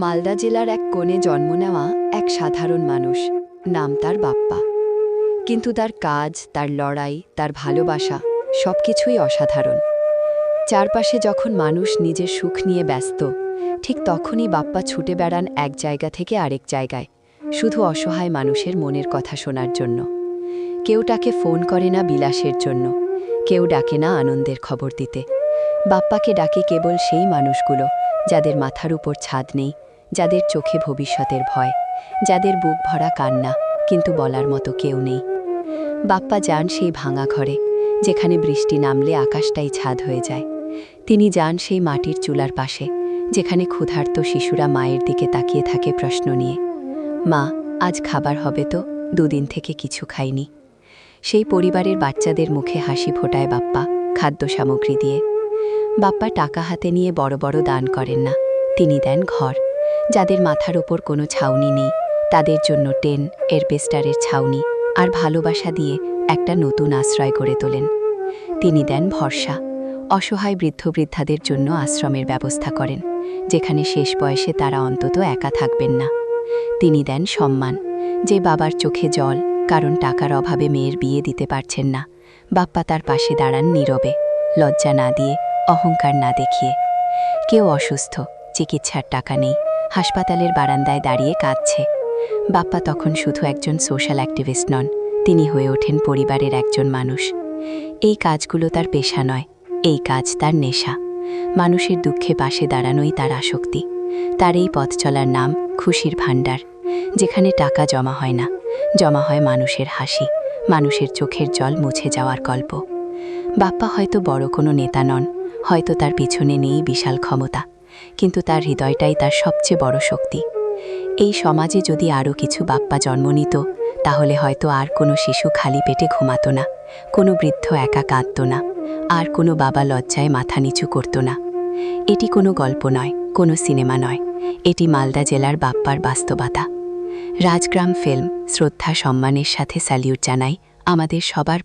মালদা জেলার এক কোণে জন্ম নেওয়া এক সাধারণ মানুষ, নাম তার বাপ্পা। কিন্তু তার কাজ, তার লড়াই, তার ভালোবাসা সবকিছুই অসাধারণ। চারপাশে যখন মানুষ নিজের সুখ নিয়ে ব্যস্ত, ঠিক তখনই বাপ্পা ছুটে বেড়ান এক জায়গা থেকে আরেক জায়গায়, শুধু অসহায় মানুষের মনের কথা শোনার জন্য। কেউ তাকে ফোন করে না বিলাসের জন্য, কেউ ডাকে না আনন্দের খবর দিতে। বাপ্পাকে ডাকে কেবল সেই মানুষগুলো যাদের মাথার উপর ছাদ নেই, যাদের চোখে ভবিষ্যতের ভয়, যাদের বুক ভরা কান্না কিন্তু বলার মতো কেউ নেই। বাপ্পা যান সেই ভাঙা ঘরে, যেখানে বৃষ্টি নামলে আকাশটাই ছাদ হয়ে যায়। তিনি যান সেই মাটির চুলার পাশে, যেখানে ক্ষুধার্ত শিশুরা মায়ের দিকে তাকিয়ে থাকে প্রশ্ন নিয়ে, মা, আজ খাবার হবে তো? দুদিন থেকে কিছু খাইনি। সেই পরিবারের বাচ্চাদের মুখে হাসি ফোটায় বাপ্পা খাদ্য সামগ্রী দিয়ে। বাপ্পা টাকা হাতে নিয়ে বড় বড় দান করেন না, তিনি দেন ঘর। যাদের মাথার ওপর কোনো ছাউনি নেই, তাদের জন্য টেন এরবেস্টারের ছাউনি আর ভালোবাসা দিয়ে একটা নতুন আশ্রয় গড়ে তোলেন। তিনি দেন ভরসা। অসহায় বৃদ্ধ বৃদ্ধাদের জন্য আশ্রমের ব্যবস্থা করেন, যেখানে শেষ বয়সে তারা অন্তত একা থাকবেন না। তিনি দেন সম্মান। যে বাবার চোখে জল কারণ টাকার অভাবে মেয়ের বিয়ে দিতে পারছেন না, বাপ্পা তার পাশে দাঁড়ান নীরবে, লজ্জা না দিয়ে, অহংকার না দেখিয়ে। কেউ অসুস্থ, চিকিৎসার টাকা নেই, হাসপাতালের বারান্দায় দাঁড়িয়ে কাঁদছে। বাপ্পা তখন শুধু একজন সোশ্যাল অ্যাক্টিভিস্ট নন, তিনি হয়ে ওঠেন পরিবারের একজন মানুষ। এই কাজগুলো তার পেশা নয়, এই কাজ তার নেশা। মানুষের দুঃখে পাশে দাঁড়ানোই তার আসক্তি। তার এই পথ চলার নাম খুশির ভাণ্ডার, যেখানে টাকা জমা হয় না, জমা হয় মানুষের হাসি, মানুষের চোখের জল মুছে যাওয়ার গল্প। বাপ্পা হয়তো বড় কোনো নেতা নন, হয়তো তার পিছনে নেই বিশাল ক্ষমতা, কিন্তু তার হৃদয়টাই তার সবচেয়ে বড় শক্তি। এই সমাজে যদি আরও কিছু বাপ্পা জন্ম নিত, তাহলে হয়তো আর কোনো শিশু খালি পেটে ঘুমাতো না, কোনো বৃদ্ধ একা কাঁদত না, আর কোনো বাবা লজ্জায় মাথা নিচু করত না। এটি কোনো গল্প নয়, কোনো সিনেমা নয়, এটি মালদা জেলার বাপ্পার বাস্তবতা। রাজগ্রাম ফিল্ম শ্রদ্ধা সম্মানের সাথে স্যালিউট জানাই আমাদের সবার